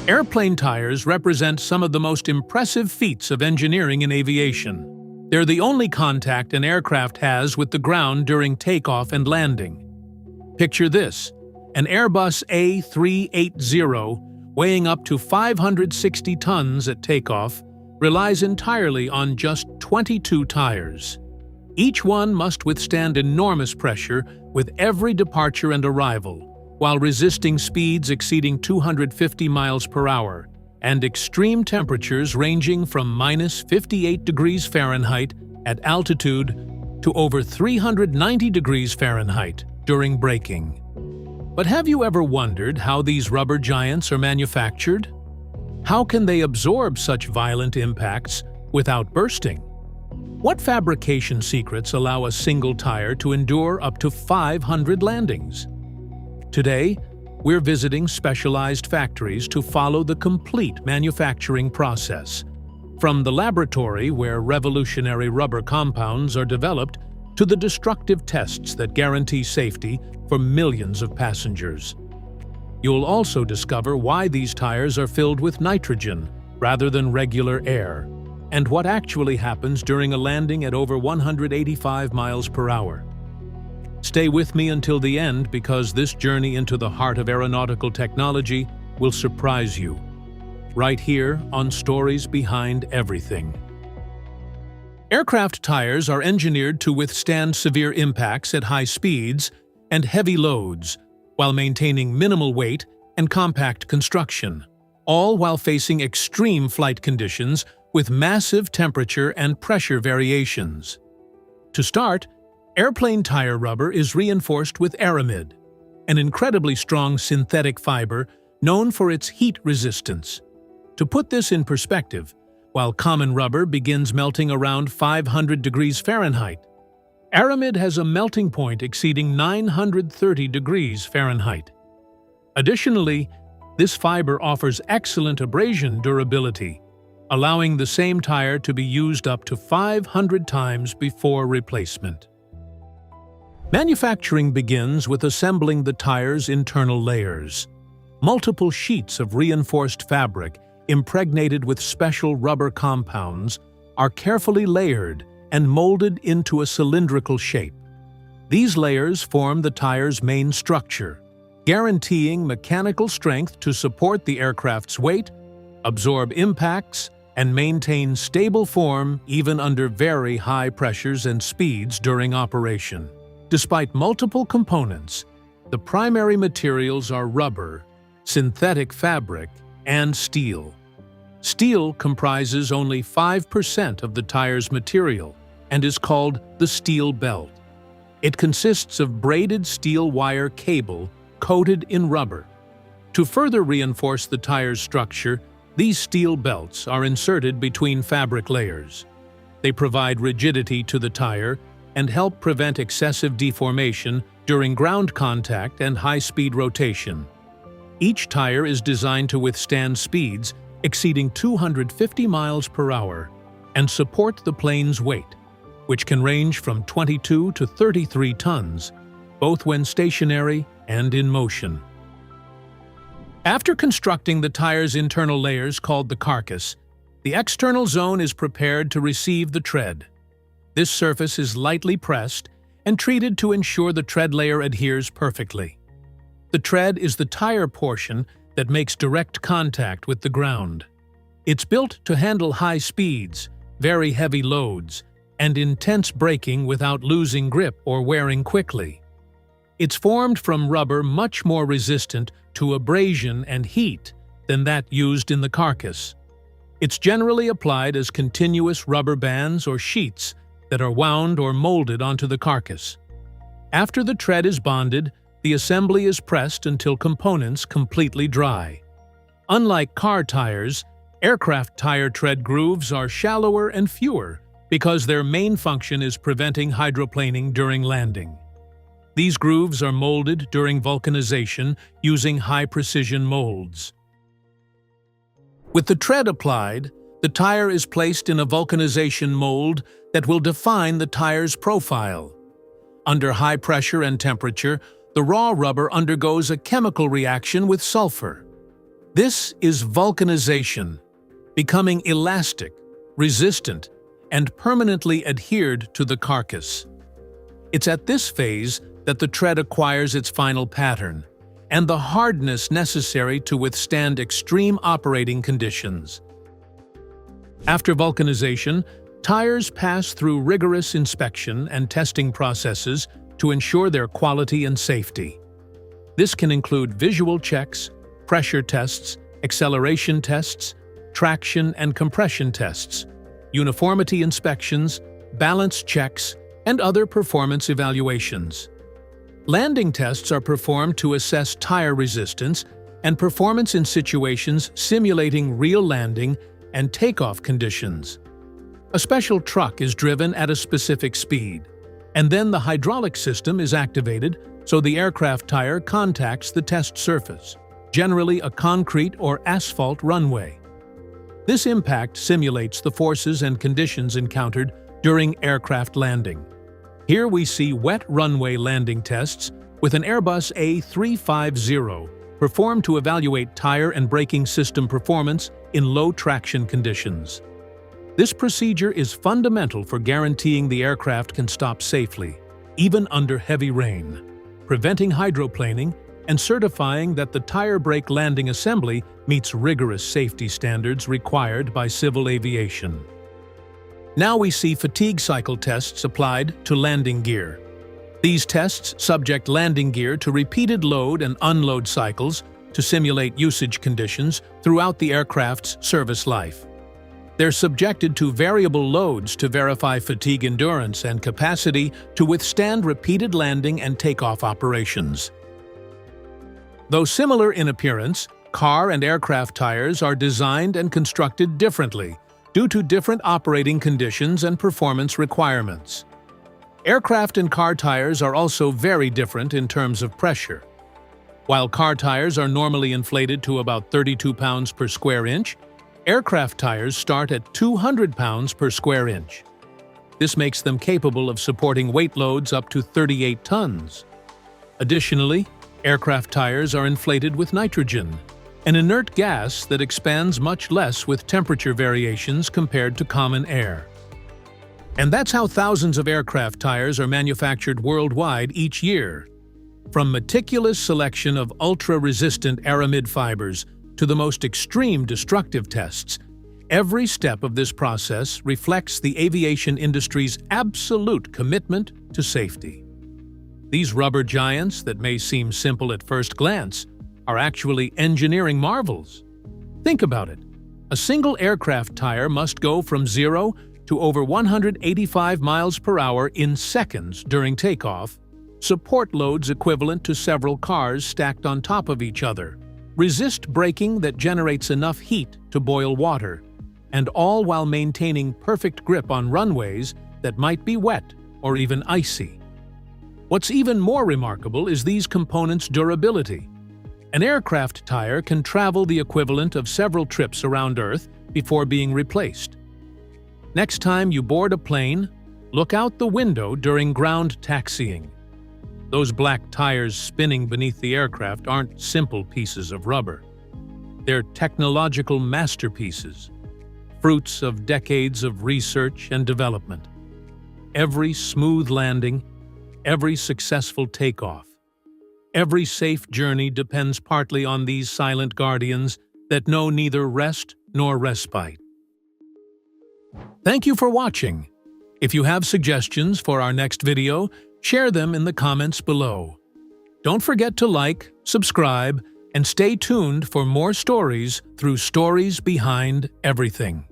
Airplane tires represent some of the most impressive feats of engineering in aviation. They're the only contact an aircraft has with the ground during takeoff and landing. Picture this: an Airbus A380, weighing up to 560 tons at takeoff, relies entirely on just 22 tires. Each one must withstand enormous pressure with every departure and arrival, while resisting speeds exceeding 250 miles per hour and extreme temperatures ranging from minus 58 degrees Fahrenheit at altitude to over 390 degrees Fahrenheit during braking. But have you ever wondered how these rubber giants are manufactured? How can they absorb such violent impacts without bursting? What fabrication secrets allow a single tire to endure up to 500 landings? Today, we're visiting specialized factories to follow the complete manufacturing process, from the laboratory where revolutionary rubber compounds are developed to the destructive tests that guarantee safety for millions of passengers. You'll also discover why these tires are filled with nitrogen rather than regular air, and what actually happens during a landing at over 185 miles per hour. Stay with me until the end, because this journey into the heart of aeronautical technology will surprise you, right here on Stories Behind Everything. Aircraft tires are engineered to withstand severe impacts at high speeds and heavy loads, while maintaining minimal weight and compact construction, all while facing extreme flight conditions with massive temperature and pressure variations. To start, airplane tire rubber is reinforced with aramid, an incredibly strong synthetic fiber known for its heat resistance. To put this in perspective, while common rubber begins melting around 500 degrees Fahrenheit, aramid has a melting point exceeding 930 degrees Fahrenheit. Additionally, this fiber offers excellent abrasion durability, allowing the same tire to be used up to 500 times before replacement. Manufacturing begins with assembling the tire's internal layers. Multiple sheets of reinforced fabric impregnated with special rubber compounds are carefully layered and molded into a cylindrical shape. These layers form the tire's main structure, guaranteeing mechanical strength to support the aircraft's weight, absorb impacts, and maintain stable form even under very high pressures and speeds during operation. Despite multiple components, the primary materials are rubber, synthetic fabric, and steel. Steel comprises only 5% of the tire's material and is called the steel belt. It consists of braided steel wire cable coated in rubber. To further reinforce the tire's structure, these steel belts are inserted between fabric layers. They provide rigidity to the tire and help prevent excessive deformation during ground contact and high-speed rotation. Each tire is designed to withstand speeds exceeding 250 miles per hour and support the plane's weight, which can range from 22 to 33 tons, both when stationary and in motion. After constructing the tire's internal layers called the carcass, the external zone is prepared to receive the tread. This surface is lightly pressed and treated to ensure the tread layer adheres perfectly. The tread is the tire portion that makes direct contact with the ground. It's built to handle high speeds, very heavy loads, and intense braking without losing grip or wearing quickly. It's formed from rubber much more resistant to abrasion and heat than that used in the carcass. It's generally applied as continuous rubber bands or sheets that are wound or molded onto the carcass. After the tread is bonded, the assembly is pressed until components completely dry. Unlike car tires, aircraft tire tread grooves are shallower and fewer because their main function is preventing hydroplaning during landing. These grooves are molded during vulcanization using high-precision molds. With the tread applied, the tire is placed in a vulcanization mold that will define the tire's profile. Under high pressure and temperature, the raw rubber undergoes a chemical reaction with sulfur. This is vulcanization, becoming elastic, resistant, and permanently adhered to the carcass. It's at this phase that the tread acquires its final pattern and the hardness necessary to withstand extreme operating conditions. After vulcanization, tires pass through rigorous inspection and testing processes to ensure their quality and safety. This can include visual checks, pressure tests, acceleration tests, traction and compression tests, uniformity inspections, balance checks, and other performance evaluations. Landing tests are performed to assess tire resistance and performance in situations simulating real landing and takeoff conditions. A special truck is driven at a specific speed, and then the hydraulic system is activated so the aircraft tire contacts the test surface, generally a concrete or asphalt runway. This impact simulates the forces and conditions encountered during aircraft landing. Here we see wet runway landing tests with an Airbus A350 performed to evaluate tire and braking system performance in low traction conditions. This procedure is fundamental for guaranteeing the aircraft can stop safely, even under heavy rain, preventing hydroplaning and certifying that the tire brake landing assembly meets rigorous safety standards required by civil aviation. Now we see fatigue cycle tests applied to landing gear. These tests subject landing gear to repeated load and unload cycles to simulate usage conditions throughout the aircraft's service life. They're subjected to variable loads to verify fatigue endurance and capacity to withstand repeated landing and takeoff operations. Though similar in appearance, car and aircraft tires are designed and constructed differently due to different operating conditions and performance requirements. Aircraft and car tires are also very different in terms of pressure. While car tires are normally inflated to about 32 pounds per square inch, aircraft tires start at 200 pounds per square inch. This makes them capable of supporting weight loads up to 38 tons. Additionally, aircraft tires are inflated with nitrogen, an inert gas that expands much less with temperature variations compared to common air. And that's how thousands of aircraft tires are manufactured worldwide each year. From meticulous selection of ultra-resistant aramid fibers to the most extreme destructive tests, every step of this process reflects the aviation industry's absolute commitment to safety. These rubber giants that may seem simple at first glance are actually engineering marvels. Think about it. A single aircraft tire must go from 0 to over 185 miles per hour in seconds during takeoff, support loads equivalent to several cars stacked on top of each other, resist braking that generates enough heat to boil water, and all while maintaining perfect grip on runways that might be wet or even icy. What's even more remarkable is these components' durability. An aircraft tire can travel the equivalent of several trips around Earth before being replaced. Next time you board a plane, look out the window during ground taxiing. Those black tires spinning beneath the aircraft aren't simple pieces of rubber. They're technological masterpieces, fruits of decades of research and development. Every smooth landing, every successful takeoff, every safe journey depends partly on these silent guardians that know neither rest nor respite. Thank you for watching. If you have suggestions for our next video, share them in the comments below. Don't forget to like, subscribe, and stay tuned for more stories through Stories Behind Everything.